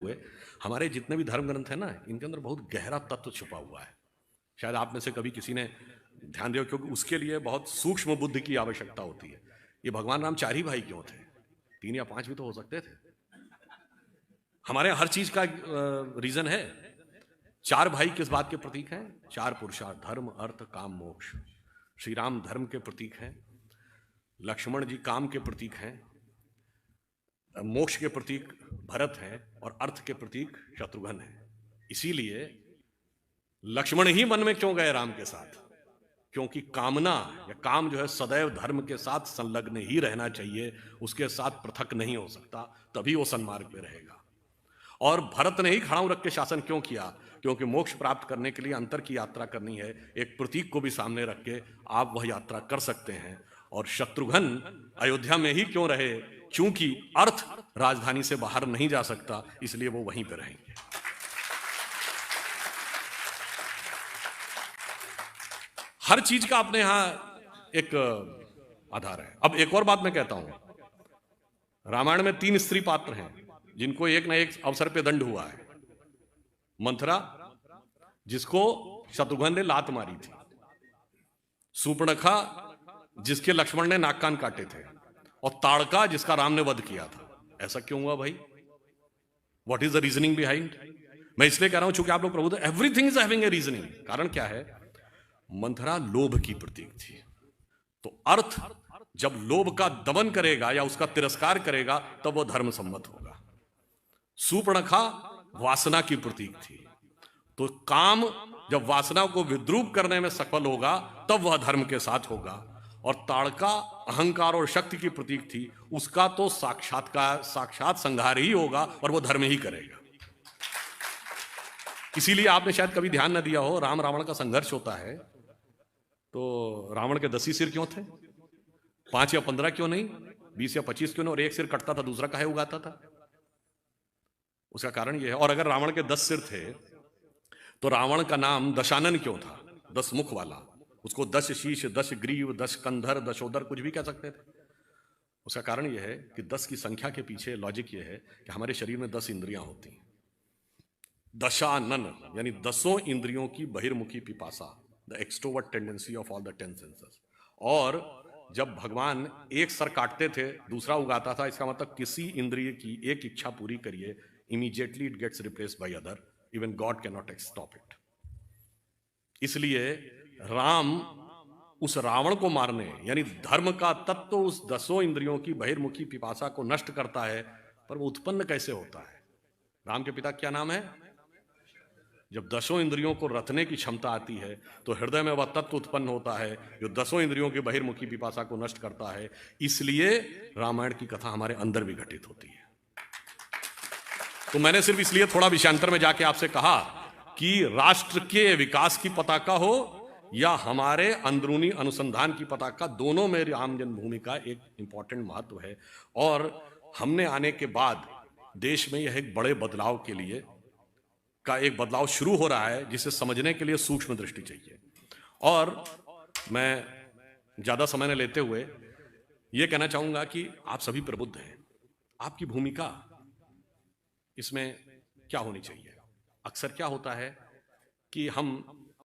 हुए हमारे जितने भी धर्म ग्रंथ हैं ना, इनके अंदर बहुत गहरा तत्व छुपा हुआ है। शायद आप में से कभी किसी ने ध्यान दिया, क्योंकि उसके लिए बहुत सूक्ष्म बुद्धि की आवश्यकता होती है। ये भगवान राम 4 ही भाई क्यों थे? 3 या 5 भी तो हो सकते थे। हमारे हर चीज का रीजन है। 4 भाई किस बात के प्रतीक हैं? 4 पुरुषार्थ, धर्म अर्थ काम मोक्ष। श्री राम धर्म के प्रतीक हैं, लक्ष्मण जी काम के प्रतीक हैं, मोक्ष के प्रतीक भरत हैं और अर्थ के प्रतीक शत्रुघ्न हैं। इसीलिए लक्ष्मण ही वन में क्यों गए राम के साथ? क्योंकि कामना या काम जो है सदैव धर्म के साथ संलग्न ही रहना चाहिए, उसके साथ पृथक नहीं हो सकता, तभी वो सन्मार्ग पे रहेगा। और भरत ने ही खड़ाऊ रख के शासन क्यों किया? क्योंकि मोक्ष प्राप्त करने के लिए अंतर की यात्रा करनी है, एक प्रतीक को भी सामने रख के आप वह यात्रा कर सकते हैं। और शत्रुघ्न अयोध्या में ही क्यों रहे? क्योंकि अर्थ राजधानी से बाहर नहीं जा सकता, इसलिए वो वहीं पे रहेंगे। हर चीज का अपने यहां एक आधार है। अब एक और बात मैं कहता हूं, रामायण में 3 स्त्री पात्र हैं जिनको एक ना एक अवसर पे दंड हुआ है। मंथरा, जिसको शत्रुघ्न ने लात मारी थी, सूर्पणखा, जिसके लक्ष्मण ने नाक कान काटे थे, और ताड़का, जिसका राम ने वध किया था। ऐसा क्यों हुआ भाई? What is the reasoning behind? मैं इसलिए कह रहा हूं चूंकि आप लोग प्रभु, everything is having a reasoning. कारण क्या है? मंथरा लोभ की प्रतीक थी, तो अर्थ जब लोभ का दमन करेगा या उसका तिरस्कार करेगा तब वो धर्म सम्मत होगा। सूर्पणखा वासना की प्रतीक थी, तो काम जब वासना को विद्रूप करने में सफल होगा तब वह धर्म के साथ होगा। और ताड़का अहंकार और शक्ति की प्रतीक थी, उसका तो साक्षात संहार ही होगा और वो धर्म ही करेगा। इसीलिए आपने शायद कभी ध्यान न दिया हो, राम रावण का संघर्ष होता है तो रावण के 10 ही सिर क्यों थे? 5 या 15 क्यों नहीं? 20 या 25 क्यों नहीं? और एक सिर कटता था, दूसरा काहे उगाता था? उसका कारण यह है। और अगर रावण के 10 सिर थे तो रावण का नाम दशानन क्यों था? 10 मुख वाला। उसको 10 शीश, 10 ग्रीव, 10 कंधर, दशोदर कुछ भी कह सकते थे। उसका कारण यह है कि 10 की संख्या के पीछे लॉजिक यह है कि हमारे शरीर में 10 इंद्रियां होती हैं। दशानन यानी 10 इंद्रियों की बहिर्मुखी पिपासा, the extrovert tendency of all the 10 senses. और जब भगवान एक सर काटते थे दूसरा उगाता था, इसका मतलब किसी इंद्रिय की एक इच्छा पूरी करिए, immediately it gets replaced by other, even God can not stop it. इसलिए राम उस रावण को मारने यानी धर्म का तत्व उस 10 इंद्रियों की बहिर्मुखी पिपासा को नष्ट करता है। पर वो उत्पन्न कैसे होता है? राम के पिता क्या नाम है? जब 10 इंद्रियों को रखने की क्षमता आती है तो हृदय में वह तत्व उत्पन्न होता है जो 10 इंद्रियों की बहिर्मुखी पिपासा को नष्ट करता है। इसलिए रामायण की कथा हमारे अंदर भी घटित होती है। तो मैंने सिर्फ इसलिए थोड़ा विषयांतर में जाके आपसे कहा कि राष्ट्र के विकास की पताका हो या हमारे अंदरूनी अनुसंधान की पताका, दोनों में राम जन्मभूमि का एक इंपॉर्टेंट महत्व है। और हमने आने के बाद देश में यह एक बड़े बदलाव के लिए का एक बदलाव शुरू हो रहा है, जिसे समझने के लिए सूक्ष्म दृष्टि चाहिए। और मैं ज्यादा समय न लेते हुए यह कहना चाहूंगा कि आप सभी प्रबुद्ध हैं। आपकी भूमिका इसमें क्या होनी चाहिए? अक्सर क्या होता है कि हम